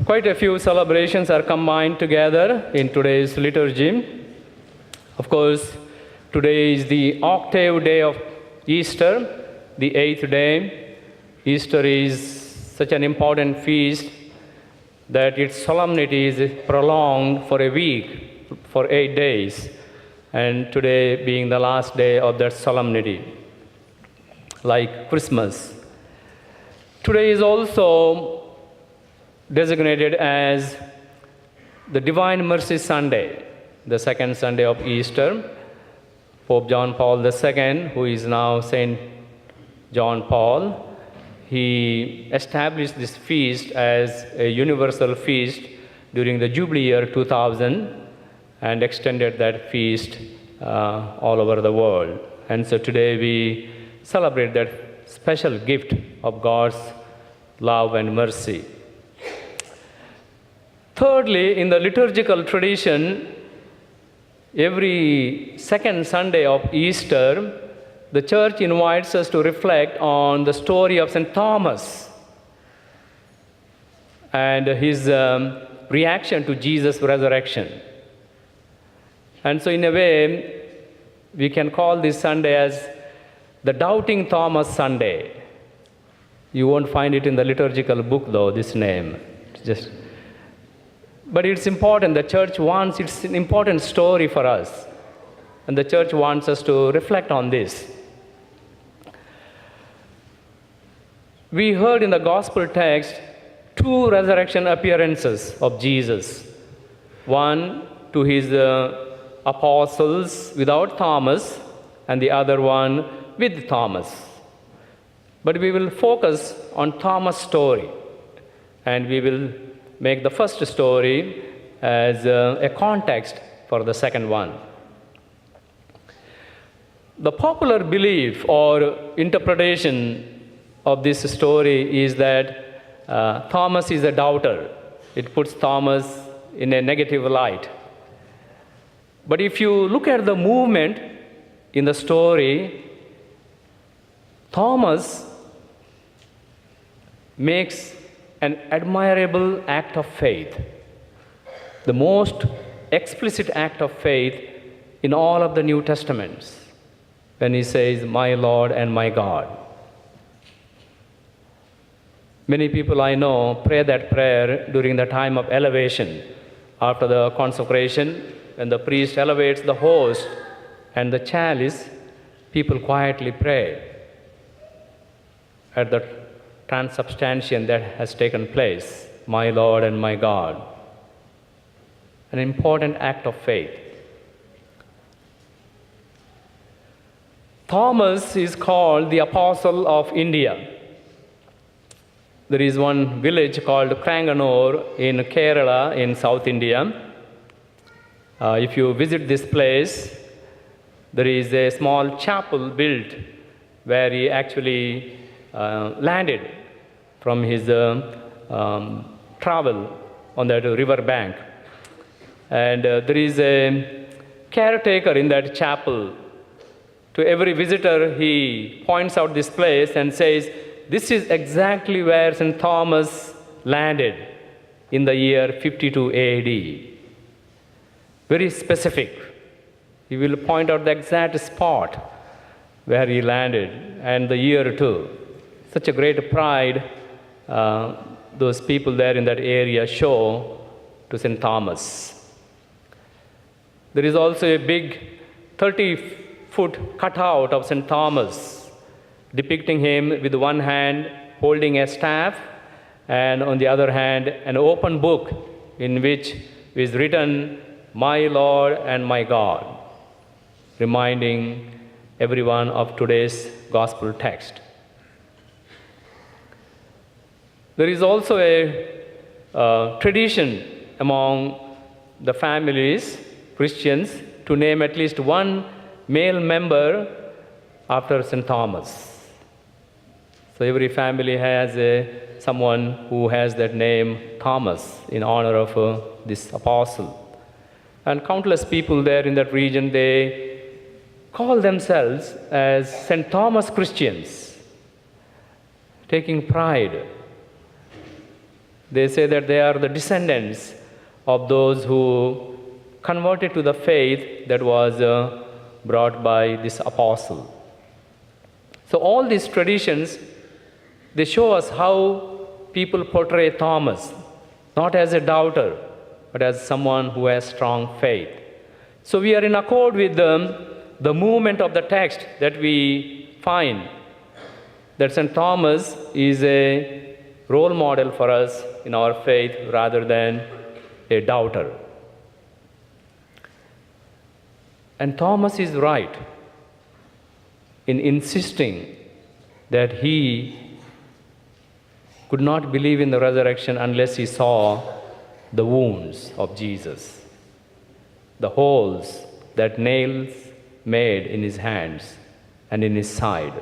Quite a few celebrations are combined together in today's liturgy. Of course, today is the octave day of Easter, the 8th day. Easter is such an important feast that its solemnity is prolonged for a week, for 8 days, and today being the last day of that solemnity, like Christmas. Today is also designated as the Divine Mercy Sunday, the second Sunday of Easter. Pope John Paul II, who is now Saint John Paul, he established this feast as a universal feast during the Jubilee year 2000 and extended that feast all over the world. And so today we celebrate that special gift of God's love and mercy. Thirdly, in the liturgical tradition, every second Sunday of Easter, the Church invites us to reflect on the story of St. Thomas and his reaction to Jesus' resurrection. And so in a way, we can call this Sunday as the Doubting Thomas Sunday. You won't find it in the liturgical book, though, this name. But it's important. The Church wants, it's an important story for us. And the Church wants us to reflect on this. We heard in the Gospel text 2 resurrection appearances of Jesus. One to his apostles without Thomas, and the other one with Thomas. But we will focus on Thomas' story, and we will make the first story as a context for the second one. The popular belief or interpretation of this story is that Thomas is a doubter. It puts Thomas in a negative light. But if you look at the movement in the story, Thomas makes an admirable act of faith, the most explicit act of faith in all of the New Testaments, when he says, "My Lord and my God." Many people I know pray that prayer during the time of elevation. After the consecration, when the priest elevates the host and the chalice, people quietly pray at the transubstantiation that has taken place, "My Lord and my God." An important act of faith. Thomas is called the Apostle of India. There is one village called Cranganore in Kerala in South India. If you visit this place, there is a small chapel built where he actually landed from his travel on that river bank. And there is a caretaker in that chapel. To every visitor, he points out this place and says, "This is exactly where St. Thomas landed in the year 52 AD. Very specific. He will point out the exact spot where he landed and the year too. Such a great pride those people there in that area show to St. Thomas. There is also a big 30-foot cutout of St. Thomas, depicting him with one hand holding a staff, and on the other hand, an open book in which is written, "My Lord and my God," reminding everyone of today's gospel text. There is also a tradition among the families, Christians, to name at least one male member after St. Thomas. So every family has someone who has that name, Thomas, in honor of this apostle. And countless people there in that region, they call themselves as St. Thomas Christians, taking pride They say that they are the descendants of those who converted to the faith that was brought by this apostle. So all these traditions, they show us how people portray Thomas, not as a doubter, but as someone who has strong faith. So we are in accord with the movement of the text that we find, that St. Thomas is a role model for us in our faith rather than a doubter. And Thomas is right in insisting that he could not believe in the resurrection unless he saw the wounds of Jesus, the holes that nails made in his hands and in his side.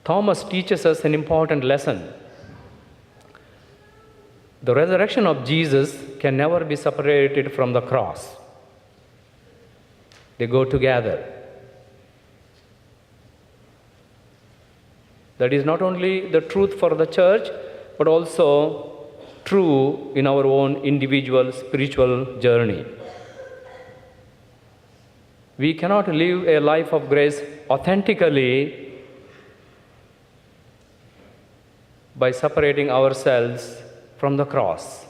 Thomas teaches us an important lesson. The resurrection of Jesus can never be separated from the cross. They go together. That is not only the truth for the church, but also true in our own individual spiritual journey. We cannot live a life of grace authentically by separating ourselves from the cross.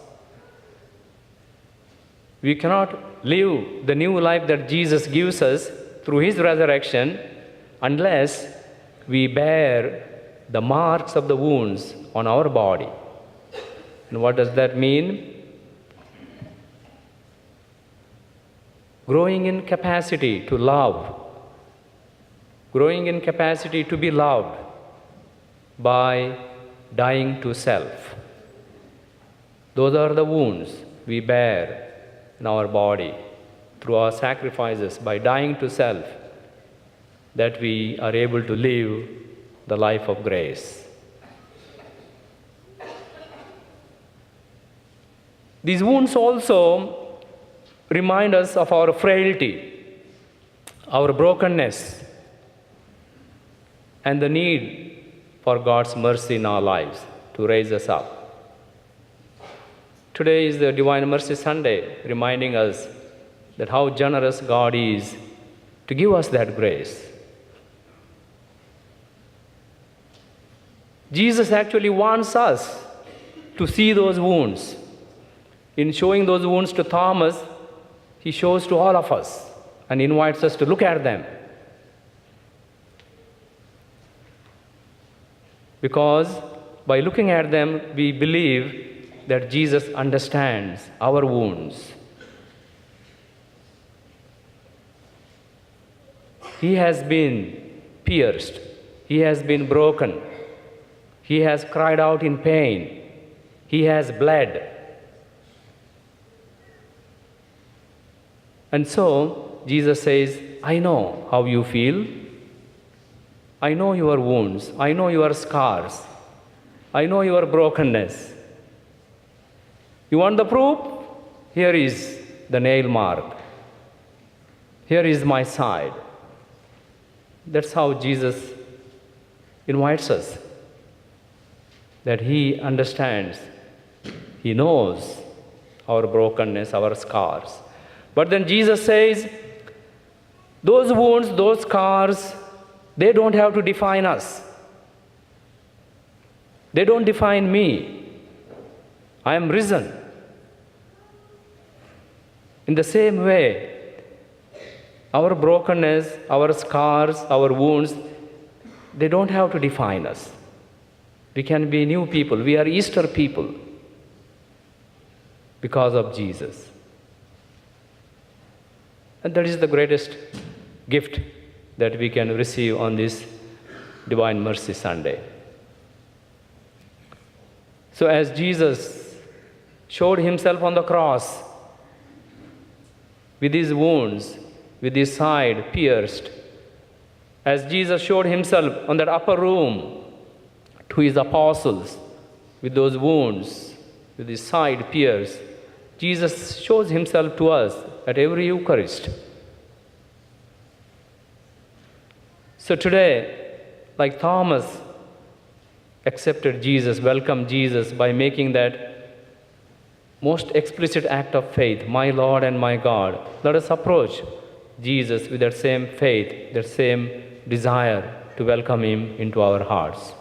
We cannot live the new life that Jesus gives us through his resurrection unless we bear the marks of the wounds on our body. And what does that mean? Growing in capacity to love, growing in capacity to be loved by dying to self. Those are the wounds we bear in our body through our sacrifices by dying to self, that we are able to live the life of grace. These wounds also remind us of our frailty, our brokenness, and the need for God's mercy in our lives to raise us up. Today is the Divine Mercy Sunday, reminding us that how generous God is to give us that grace. Jesus actually wants us to see those wounds. In showing those wounds to Thomas, he shows to all of us and invites us to look at them. Because by looking at them, we believe that Jesus understands our wounds. He has been pierced. He has been broken. He has cried out in pain. He has bled. And so, Jesus says, I know how you feel. I know your wounds. I know your scars. I know your brokenness. You want the proof? Here is the nail mark. Here is my side. That's how Jesus invites us. That he understands. He knows our brokenness, our scars. But then Jesus says, those wounds, those scars, they don't have to define us. They don't define me. I am risen. In the same way, our brokenness, our scars, our wounds, they don't have to define us. We can be new people. We are Easter people because of Jesus. And that is the greatest gift that we can receive on this Divine Mercy Sunday. So as Jesus showed himself on the cross with his wounds, with his side pierced, as Jesus showed himself on that upper room to his apostles with those wounds, with his side pierced, Jesus shows himself to us at every Eucharist. So today, like Thomas, accepted Jesus, welcomed Jesus by making that most explicit act of faith, my Lord and my God. Let us approach Jesus with that same faith, that same desire to welcome him into our hearts.